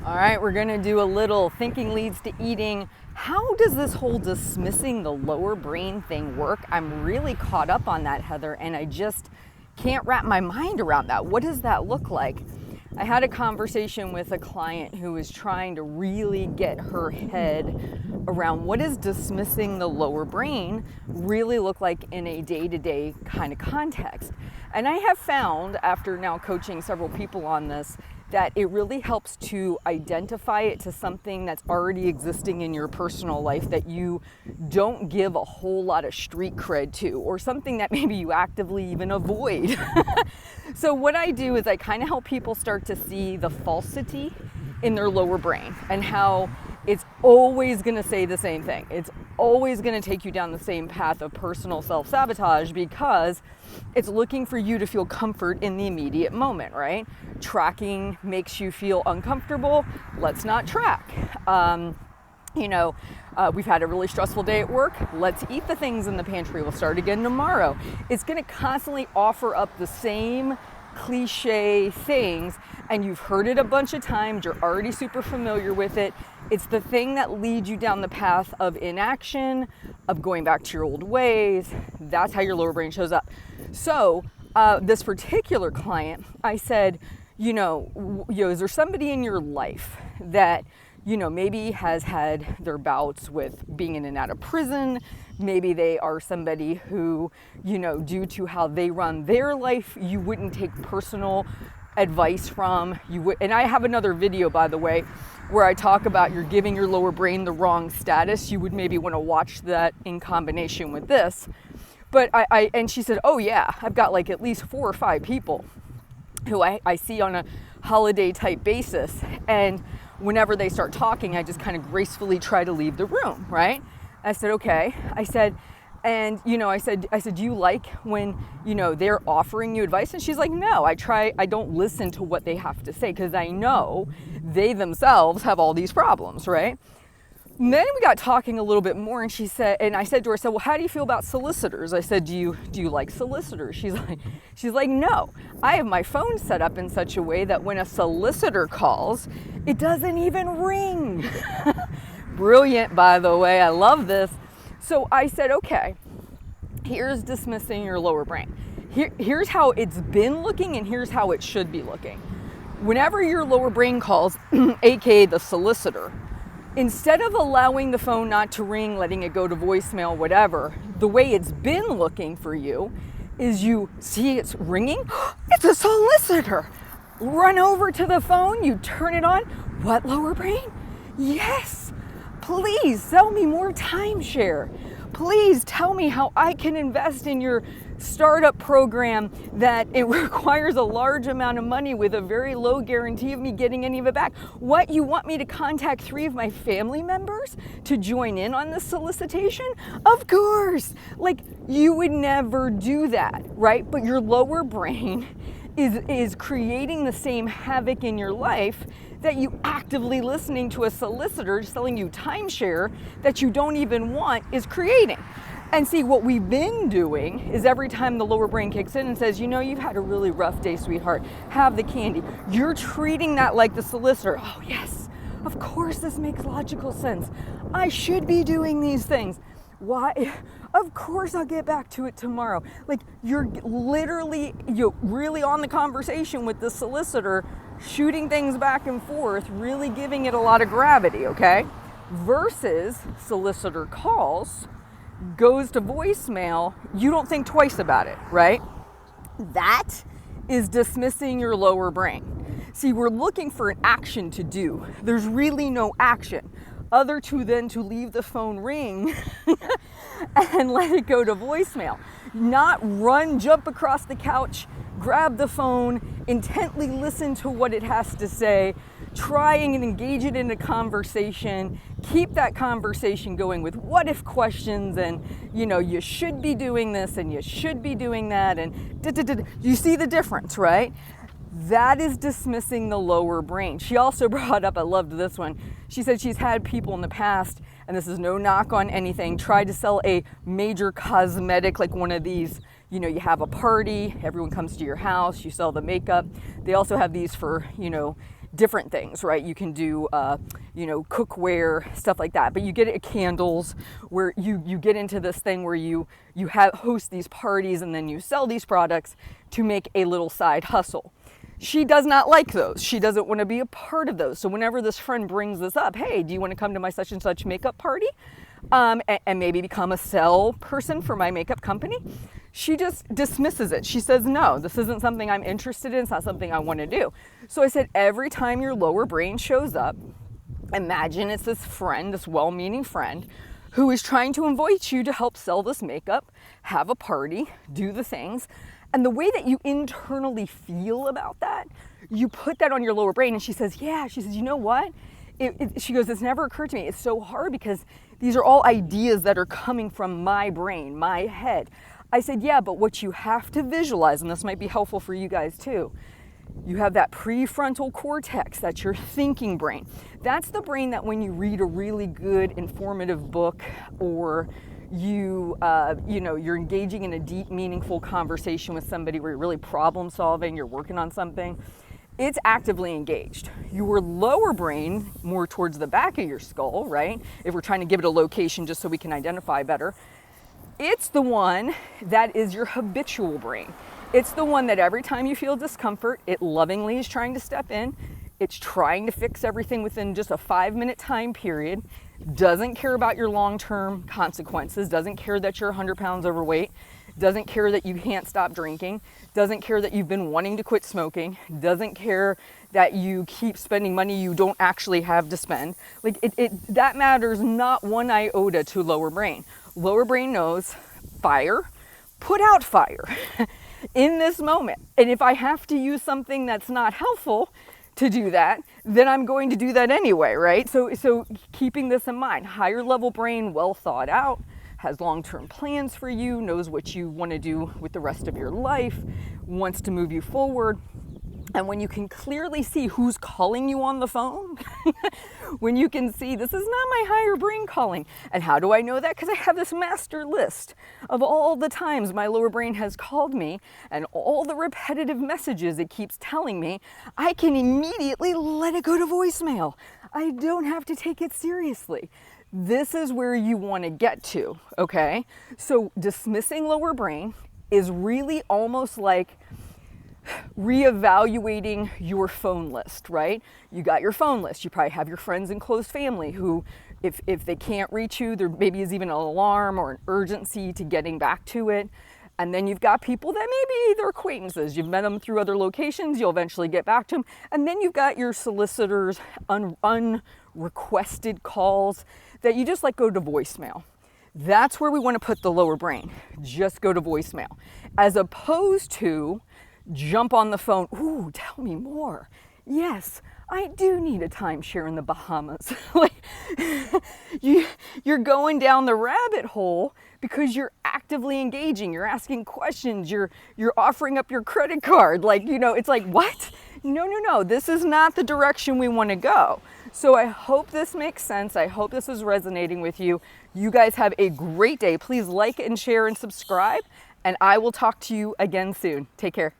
All right, we're gonna do a little thinking leads to eating. How does this whole dismissing the lower brain thing work? I'm really caught up on that, Heather, and I just can't wrap my mind around that. What does that look like? I had a conversation with a client who was trying to really get her head around what does dismissing the lower brain really look like in a day-to-day kind of context. And I have found, after now coaching several people on this, that it really helps to identify it to something that's already existing in your personal life that you don't give a whole lot of street cred to, or something that maybe you actively even avoid. So what I do is I kind of help people start to see the falsity in their lower brain and how it's always going to say the same thing. It's always going to take you down the same path of personal self-sabotage because it's looking for you to feel comfort in the immediate moment, right? Tracking makes you feel uncomfortable. Let's not track. We've had a really stressful day at work. Let's eat the things in the pantry. We'll start again tomorrow. It's going to constantly offer up the same cliche things, and you've heard it a bunch of times. You're already super familiar with it. It's the thing that leads you down the path of inaction, of going back to your old ways. That's how your lower brain shows up. So this particular client, I said, is there somebody in your life that maybe has had their bouts with being in and out of prison? Maybe they are somebody who, due to how they run their life, you wouldn't take personal advice from. And I have another video, by the way, where I talk about you're giving your lower brain the wrong status. You would maybe want to watch that in combination with this. But and she said, oh yeah, I've got like at least 4 or 5 people who I see on a holiday type basis. And whenever they start talking, I just kind of gracefully try to leave the room, right? I said, okay. I said, do you like when, they're offering you advice? And she's like, no, I don't listen to what they have to say because I know they themselves have all these problems, right? And then we got talking a little bit more, and I said to her, well, how do you feel about solicitors? I said, do you like solicitors? She's like, no, I have my phone set up in such a way that when a solicitor calls, it doesn't even ring. Brilliant, by the way, I love this. So I said, okay, here's dismissing your lower brain. Here's how it's been looking, and here's how it should be looking. Whenever your lower brain calls, aka the solicitor, instead of allowing the phone not to ring, letting it go to voicemail, whatever, the way it's been looking for you is you see it's ringing. It's a solicitor. Run over to the phone, you turn it on. What, lower brain? Yes. Please sell me more timeshare. Please tell me how I can invest in your startup program that it requires a large amount of money with a very low guarantee of me getting any of it back. What, you want me to contact 3 of my family members to join in on this solicitation? Of course. Like, you would never do that, right? But your lower brain is creating the same havoc in your life that you actively listening to a solicitor selling you timeshare that you don't even want is creating. And see, what we've been doing is every time the lower brain kicks in and says, you've had a really rough day, sweetheart, have the candy. You're treating that like the solicitor. Oh yes, of course this makes logical sense. I should be doing these things. Why? Of course I'll get back to it tomorrow. Like, you're really on the conversation with the solicitor, shooting things back and forth, really giving it a lot of gravity, okay? Versus solicitor calls, goes to voicemail, you don't think twice about it, right? That is dismissing your lower brain. See, we're looking for an action to do. There's really no action other than to leave the phone ring and let it go to voicemail. Not jump across the couch, grab the phone, intently listen to what it has to say, trying and engage it in a conversation, keep that conversation going with what if questions and, you should be doing this and you should be doing that and you see the difference, right? That is dismissing the lower brain. She also brought up, I loved this one. She said she's had people in the past, and this is no knock on anything, try to sell a major cosmetic, like one of these, you have a party, everyone comes to your house, you sell the makeup. They also have these for, different things, right? You can do, cookware, stuff like that. But you get it candles, where you get into this thing where you host these parties and then you sell these products to make a little side hustle. She does not like those. She doesn't want to be a part of those. So whenever this friend brings this up, hey, do you want to come to my such and such makeup party? And maybe become a sell person for my makeup company? She just dismisses it. She says, no, this isn't something I'm interested in. It's not something I want to do. So I said, every time your lower brain shows up, imagine it's this friend, this well-meaning friend, who is trying to invite you to help sell this makeup, have a party, do the things. And the way that you internally feel about that, you put that on your lower brain. And she says, yeah, she says, you know what? She goes, it's never occurred to me. It's so hard because these are all ideas that are coming from my brain, my head. I said, yeah, but what you have to visualize, and this might be helpful for you guys too, you have that prefrontal cortex, that's your thinking brain. That's the brain that when you read a really good informative book, or you're engaging in a deep, meaningful conversation with somebody where you're really problem solving, you're working on something, it's actively engaged. Your lower brain, more towards the back of your skull, right? If we're trying to give it a location just so we can identify better, it's the one that is your habitual brain. It's the one that every time you feel discomfort, it lovingly is trying to step in. It's trying to fix everything within just a 5-minute time period, doesn't care about your long-term consequences, doesn't care that you're 100 pounds overweight, doesn't care that you can't stop drinking, doesn't care that you've been wanting to quit smoking, doesn't care that you keep spending money you don't actually have to spend. Like that matters not one iota to lower brain. Lower brain knows fire, put out fire in this moment. And if I have to use something that's not helpful to do that, then I'm going to do that anyway, right? So keeping this in mind, higher level brain, well thought out, has long-term plans for you, knows what you want to do with the rest of your life, wants to move you forward. And when you can clearly see who's calling you on the phone, when you can see this is not my higher brain calling. And how do I know that? Because I have this master list of all the times my lower brain has called me and all the repetitive messages it keeps telling me. I can immediately let it go to voicemail. I don't have to take it seriously. This is where you want to get to, okay? So dismissing lower brain is really almost like reevaluating your phone list, right? You got your phone list. You probably have your friends and close family who, if they can't reach you, there maybe is even an alarm or an urgency to getting back to it. And then you've got people that maybe they're acquaintances. You've met them through other locations. You'll eventually get back to them. And then you've got your solicitors, unrequested calls that you just let go to voicemail. That's where we want to put the lower brain. Just go to voicemail. As opposed to jump on the phone. Ooh, tell me more. Yes, I do need a timeshare in the Bahamas. Like, you're going down the rabbit hole because you're actively engaging. You're asking questions. You're offering up your credit card. Like, it's like, what? No. This is not the direction we want to go. So I hope this makes sense. I hope this is resonating with you. You guys have a great day. Please like and share and subscribe. And I will talk to you again soon. Take care.